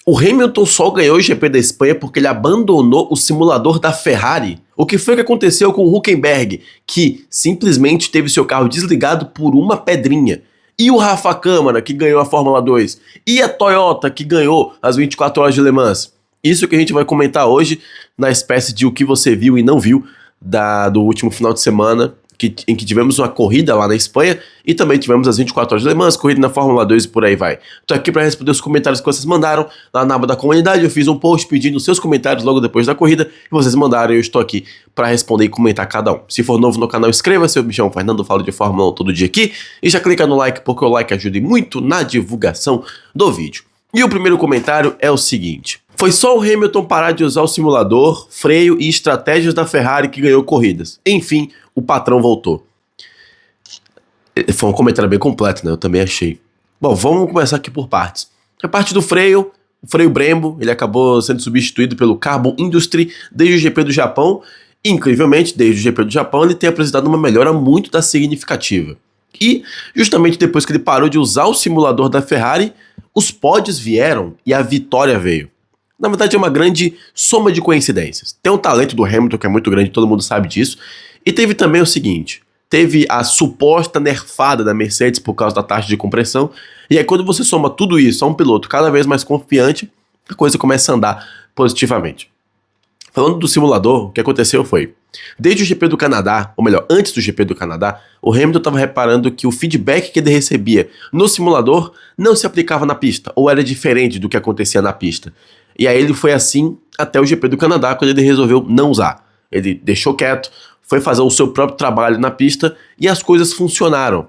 O Hamilton só ganhou o GP da Espanha porque ele abandonou o simulador da Ferrari. O que foi que aconteceu com o Hülkenberg, que simplesmente teve seu carro desligado por uma pedrinha? E o Rafa Câmara, que ganhou a Fórmula 2? E a Toyota, que ganhou as 24 horas de Le Mans? Isso que a gente vai comentar hoje, na espécie de o que você viu e não viu do último final de semana, em que tivemos uma corrida lá na Espanha e também tivemos as 24 horas de Le Mans, corrida na Fórmula 2 e por aí vai. Tô aqui para responder os comentários que vocês mandaram lá na aba da comunidade. Eu fiz um post pedindo seus comentários logo depois da corrida e vocês mandaram e eu estou aqui para responder e comentar cada um. Se for novo no canal, inscreva-se. Eu me chamo Fernando, falo de Fórmula 1 todo dia aqui e já clica no like porque o like ajuda muito na divulgação do vídeo. E o primeiro comentário é o seguinte: foi só o Hamilton parar de usar o simulador, freio e estratégias da Ferrari que ganhou corridas. Enfim, o patrão voltou. Foi um comentário bem completo, né? Eu também achei. Bom, vamos começar aqui por partes. A parte do freio, o freio Brembo, ele acabou sendo substituído pelo Carbon Industry desde o GP do Japão. E, incrivelmente, desde o GP do Japão, ele tem apresentado uma melhora muito significativa. E, justamente depois que ele parou de usar o simulador da Ferrari, os pódios vieram e a vitória veio. Na verdade, é uma grande soma de coincidências. Tem um talento do Hamilton que é muito grande, todo mundo sabe disso. E teve também o seguinte, teve a suposta nerfada da Mercedes por causa da taxa de compressão. E aí quando você soma tudo isso a um piloto cada vez mais confiante, a coisa começa a andar positivamente. Falando do simulador, o que aconteceu foi, desde o GP do Canadá, ou melhor, antes do GP do Canadá, o Hamilton estava reparando que o feedback que ele recebia no simulador não se aplicava na pista, ou era diferente do que acontecia na pista. E aí ele foi assim até o GP do Canadá, quando ele resolveu não usar. Ele deixou quieto, foi fazer o seu próprio trabalho na pista e as coisas funcionaram.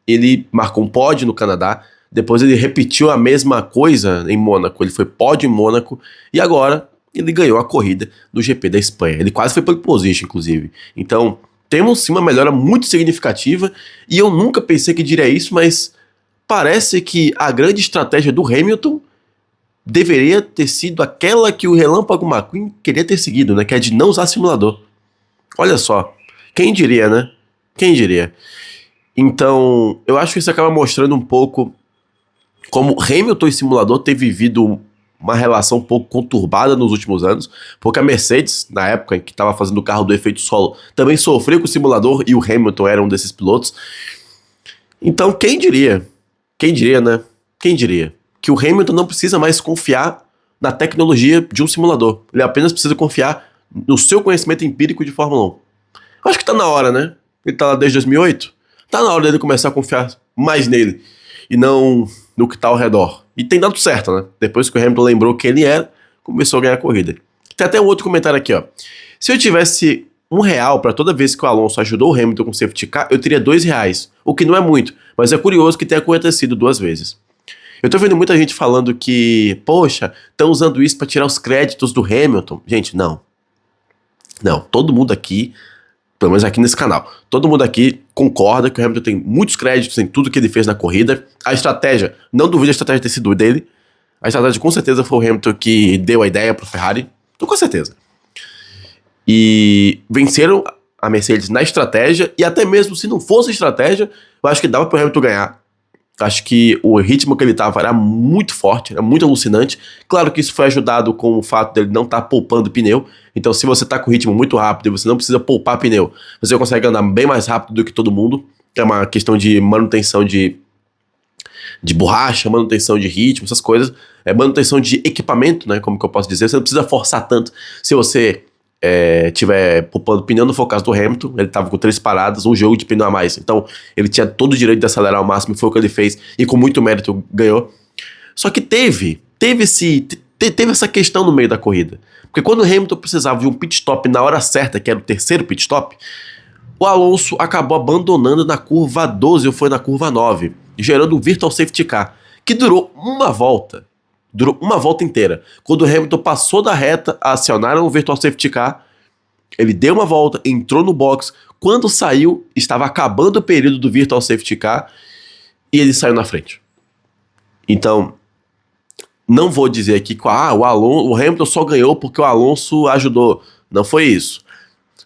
Ele marcou um pódio no Canadá, depois ele repetiu a mesma coisa em Mônaco, ele foi pódio em Mônaco e agora ele ganhou a corrida do GP da Espanha. Ele quase foi pole position, inclusive. Então, temos sim uma melhora muito significativa e eu nunca pensei que diria isso, mas parece que a grande estratégia do Hamilton deveria ter sido aquela que o Relâmpago McQueen queria ter seguido, né? Que é de não usar simulador. Olha só, quem diria, né? Quem diria? Então, eu acho que isso acaba mostrando um pouco como Hamilton e simulador têm vivido uma relação um pouco conturbada nos últimos anos, porque a Mercedes, na época em que estava fazendo o carro do efeito solo, também sofreu com o simulador e o Hamilton era um desses pilotos. Então, quem diria? Quem diria, né? Quem diria? Que o Hamilton não precisa mais confiar na tecnologia de um simulador. Ele apenas precisa confiar no seu conhecimento empírico de Fórmula 1. Eu acho que tá na hora, né? Ele tá lá desde 2008. Tá na hora dele começar a confiar mais nele e não no que tá ao redor. E tem dado certo, né? Depois que o Hamilton lembrou quem ele era, começou a ganhar a corrida. Tem até um outro comentário aqui, ó. Se eu tivesse R$1 para toda vez que o Alonso ajudou o Hamilton com safety car, eu teria R$2, o que não é muito, mas é curioso que tenha acontecido 2 vezes. Eu tô vendo muita gente falando que, poxa, estão usando isso para tirar os créditos do Hamilton. Gente, não. Não, todo mundo aqui, pelo menos aqui nesse canal, todo mundo aqui concorda que o Hamilton tem muitos créditos em tudo que ele fez na corrida. A estratégia, não duvido a estratégia ter sido dele. A estratégia com certeza foi o Hamilton que deu a ideia pro Ferrari. Então, com certeza. E venceram a Mercedes na estratégia, e até mesmo se não fosse estratégia, eu acho que dava pro Hamilton ganhar. Acho que o ritmo que ele tava era muito forte, era muito alucinante. Claro que isso foi ajudado com o fato dele não estar poupando pneu. Então, se você tá com o ritmo muito rápido e você não precisa poupar pneu, você consegue andar bem mais rápido do que todo mundo. É uma questão de manutenção de borracha, manutenção de ritmo, essas coisas. É manutenção de equipamento, né? Como que eu posso dizer? Você não precisa forçar tanto. Se você tiver poupando pneu, não foi o caso do Hamilton, ele tava com 3 paradas, um jogo de pneu a mais, então ele tinha todo o direito de acelerar ao máximo, foi o que ele fez, e com muito mérito ganhou. Só que teve essa questão no meio da corrida, porque quando o Hamilton precisava de um pit stop na hora certa, que era o terceiro pit stop, o Alonso acabou abandonando na curva 12, ou foi na curva 9, gerando um virtual safety car, que durou uma volta inteira. Quando o Hamilton passou da reta, acionaram o virtual safety car, ele deu uma volta, entrou no box, quando saiu, estava acabando o período do virtual safety car, e ele saiu na frente. Então, não vou dizer aqui que o Hamilton só ganhou porque o Alonso ajudou. Não foi isso.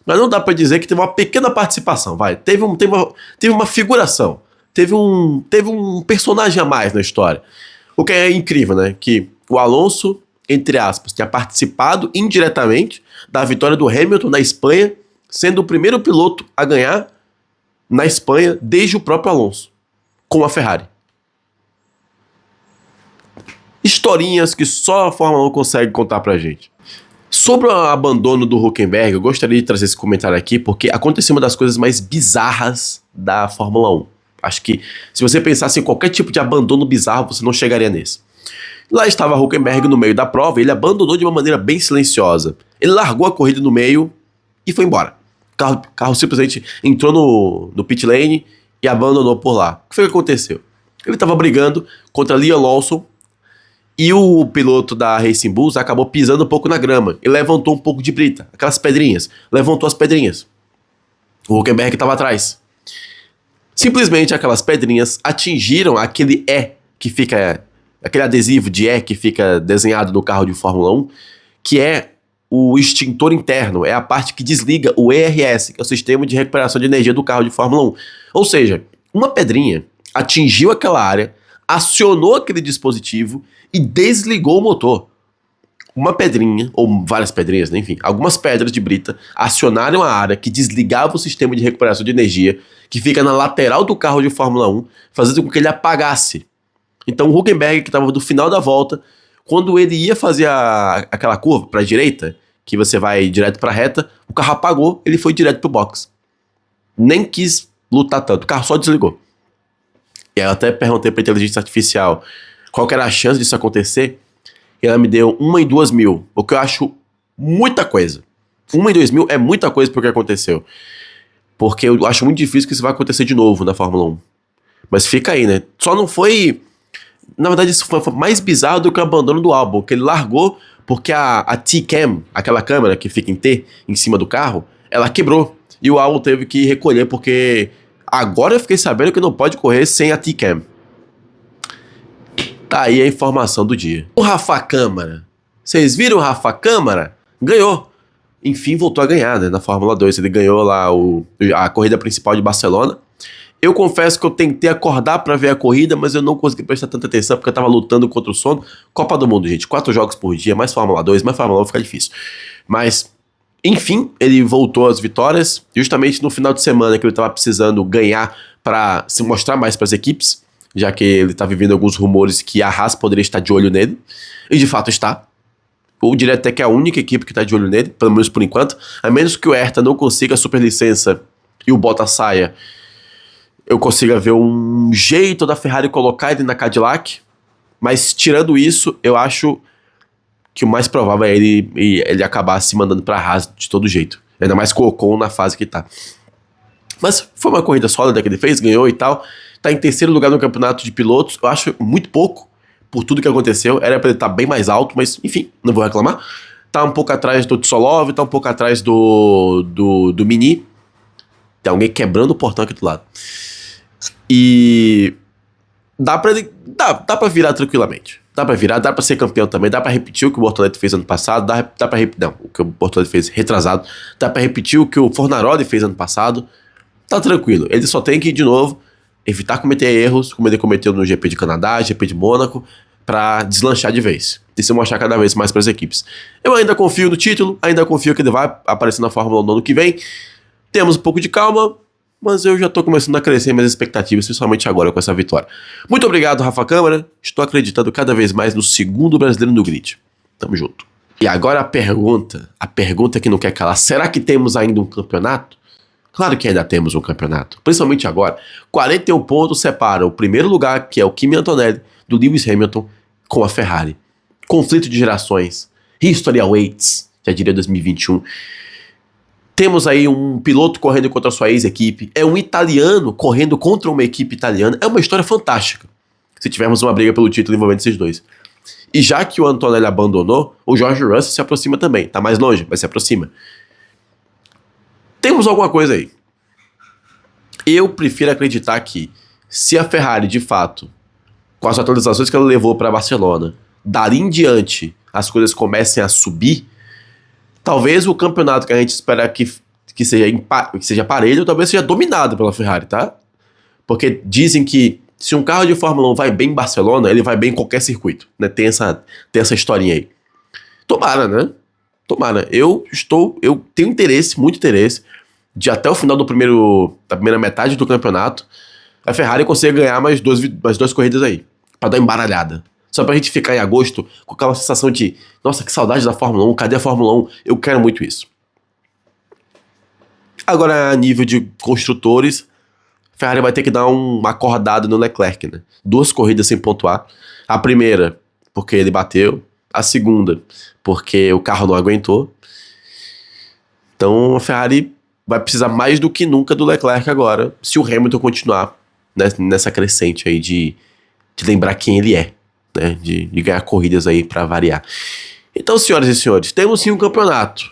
Mas não dá pra dizer que teve uma pequena participação, vai. Teve uma figuração. Teve um personagem a mais na história. O que é incrível, né? Que o Alonso, entre aspas, tinha participado indiretamente da vitória do Hamilton na Espanha, sendo o primeiro piloto a ganhar na Espanha desde o próprio Alonso, com a Ferrari. Historinhas que só a Fórmula 1 consegue contar pra gente. Sobre o abandono do Hülkenberg, eu gostaria de trazer esse comentário aqui, porque aconteceu uma das coisas mais bizarras da Fórmula 1. Acho que se você pensasse em qualquer tipo de abandono bizarro, você não chegaria nesse. Lá estava Hülkenberg no meio da prova e ele abandonou de uma maneira bem silenciosa. Ele largou a corrida no meio e foi embora. O carro simplesmente entrou no pit lane e abandonou por lá. O que foi que aconteceu? Ele estava brigando contra Liam Lawson e o piloto da Racing Bulls acabou pisando um pouco na grama e levantou um pouco de brita, aquelas pedrinhas. Levantou as pedrinhas. O Hülkenberg estava atrás. Simplesmente aquelas pedrinhas atingiram aquele E que fica... aquele adesivo de E que fica desenhado no carro de Fórmula 1, que é o extintor interno, é a parte que desliga o ERS, que é o sistema de recuperação de energia do carro de Fórmula 1. Ou seja, uma pedrinha atingiu aquela área, acionou aquele dispositivo e desligou o motor. Uma pedrinha, ou várias pedrinhas, né, enfim, algumas pedras de brita acionaram a área que desligava o sistema de recuperação de energia, que fica na lateral do carro de Fórmula 1, fazendo com que ele apagasse. Então o Hülkenberg, que estava no final da volta, quando ele ia fazer aquela curva para a direita, que você vai direto para a reta, o carro apagou, ele foi direto para o box. Nem quis lutar tanto, o carro só desligou. E aí eu até perguntei para a inteligência artificial qual que era a chance disso acontecer, e ela me deu 1 em 2 mil, o que eu acho muita coisa. 1 em 2 mil é muita coisa pro que aconteceu. Porque eu acho muito difícil que isso vai acontecer de novo na Fórmula 1. Mas fica aí, né? Só não foi... Na verdade, isso foi mais bizarro do que o abandono do álbum, que ele largou porque a T-Cam, aquela câmera que fica em T, em cima do carro, ela quebrou. E o álbum teve que recolher, porque agora eu fiquei sabendo que não pode correr sem a T-Cam. Tá aí a informação do dia. O Rafa Câmara. Vocês viram o Rafa Câmara? Ganhou. Enfim, voltou a ganhar, né, na Fórmula 2. Ele ganhou lá a corrida principal de Barcelona. Eu confesso que eu tentei acordar pra ver a corrida, mas eu não consegui prestar tanta atenção porque eu tava lutando contra o sono. Copa do Mundo, gente. 4 jogos por dia, mais Fórmula 2, mais Fórmula 1 fica difícil. Mas, enfim, ele voltou às vitórias. Justamente no final de semana que ele tava precisando ganhar pra se mostrar mais pras equipes, já que ele tá vivendo alguns rumores que a Haas poderia estar de olho nele. E de fato está. Ou diria até que é a única equipe que tá de olho nele, pelo menos por enquanto. A menos que o Hertha não consiga a superlicença e o Bottas saia, eu consiga ver um jeito da Ferrari colocar ele na Cadillac, mas tirando isso, eu acho que o mais provável é ele acabar se mandando pra Haas de todo jeito. Ainda mais com o Ocon na fase que tá. Mas foi uma corrida sólida que ele fez, ganhou e tal. Tá em terceiro lugar no campeonato de pilotos, eu acho muito pouco por tudo que aconteceu. Era pra ele estar bem mais alto, mas enfim, não vou reclamar. Tá um pouco atrás do Tsolov, tá um pouco atrás do Mini. Tem alguém quebrando o portão aqui do lado. E dá pra virar tranquilamente. Dá pra virar, dá pra ser campeão também, dá pra repetir o que o Bortoletti fez ano passado, dá pra repetir, não, o que o Bortoletti fez retrasado, dá pra repetir o que o Fornaroli fez ano passado. Tá tranquilo, ele só tem que ir de novo, evitar cometer erros, como ele cometeu no GP de Canadá, GP de Mônaco, pra deslanchar de vez e se mostrar cada vez mais pras equipes. Eu ainda confio no título, ainda confio que ele vai aparecer na Fórmula 1 no ano que vem. Temos um pouco de calma, mas eu já tô começando a crescer minhas expectativas, principalmente agora com essa vitória. Muito obrigado, Rafa Câmara. Estou acreditando cada vez mais no segundo brasileiro no grid. Tamo junto. E agora a pergunta que não quer calar. Será que temos ainda um campeonato? Claro que ainda temos um campeonato. Principalmente agora. 41 pontos separam o primeiro lugar, que é o Kimi Antonelli, do Lewis Hamilton, com a Ferrari. Conflito de gerações. History awaits, já diria 2021. Temos aí um piloto correndo contra a sua ex-equipe, é um italiano correndo contra uma equipe italiana, é uma história fantástica, se tivermos uma briga pelo título envolvendo esses dois. E já que o Antonelli abandonou, o George Russell se aproxima também, tá mais longe, mas se aproxima. Temos alguma coisa aí. Eu prefiro acreditar que, se a Ferrari, de fato, com as atualizações que ela levou para Barcelona, dali em diante as coisas comecem a subir, talvez o campeonato que a gente espera que seja parelho, talvez seja dominado pela Ferrari, tá? Porque dizem que Se um carro de Fórmula 1 vai bem em Barcelona, ele vai bem em qualquer circuito, né? Tem essa historinha aí. Tomara, né? Tomara. Eu tenho interesse, muito interesse, de até o final da primeira metade do campeonato, a Ferrari consiga ganhar mais duas corridas aí, pra dar uma embaralhada. Só pra gente ficar em agosto com aquela sensação de, nossa, que saudade da Fórmula 1, cadê a Fórmula 1? Eu quero muito isso. Agora, a nível de construtores, a Ferrari vai ter que dar uma acordada no Leclerc, né? 2 corridas sem pontuar. A primeira, porque ele bateu. A segunda, porque o carro não aguentou. Então, a Ferrari vai precisar mais do que nunca do Leclerc agora, se o Hamilton continuar, né, nessa crescente aí de lembrar quem ele é, né? De ganhar corridas aí pra variar. Então, senhoras e senhores, temos sim um campeonato.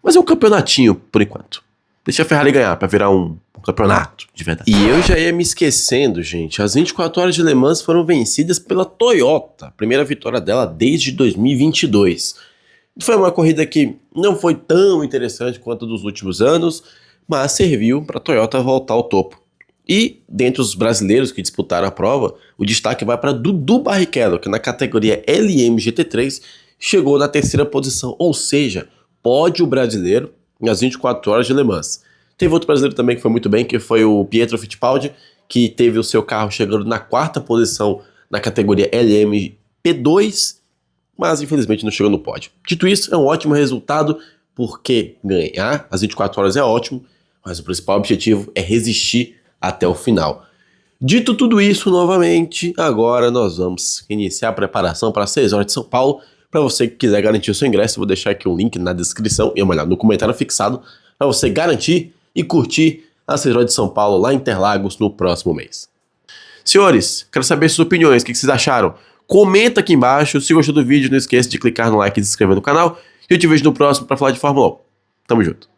Mas é um campeonatinho, por enquanto. Deixa a Ferrari ganhar pra virar um campeonato de verdade. E eu já ia me esquecendo, gente. As 24 horas de Le Mans foram vencidas pela Toyota. Primeira vitória dela desde 2022. Foi uma corrida que não foi tão interessante quanto a dos últimos anos, mas serviu para a Toyota voltar ao topo. E, dentre os brasileiros que disputaram a prova, o destaque vai para Dudu Barrichello, que na categoria LM GT3 chegou na 3ª posição, ou seja, pódio brasileiro nas 24 horas de Le Mans. Teve outro brasileiro também que foi muito bem, que foi o Pietro Fittipaldi, que teve o seu carro chegando na 4ª posição na categoria LM P2, mas infelizmente não chegou no pódio. Dito isso, é um ótimo resultado, porque ganhar as 24 horas é ótimo, mas o principal objetivo é resistir até o final. Dito tudo isso, novamente, agora nós vamos iniciar a preparação para as 6 horas de São Paulo. Para você que quiser garantir o seu ingresso, eu vou deixar aqui um link na descrição, e melhor, no comentário fixado, para você garantir e curtir as 6 horas de São Paulo lá em Interlagos no próximo mês. Senhores, quero saber suas opiniões, o que vocês acharam? Comenta aqui embaixo, se gostou do vídeo, não esqueça de clicar no like e se inscrever no canal, e eu te vejo no próximo para falar de Fórmula 1. Tamo junto.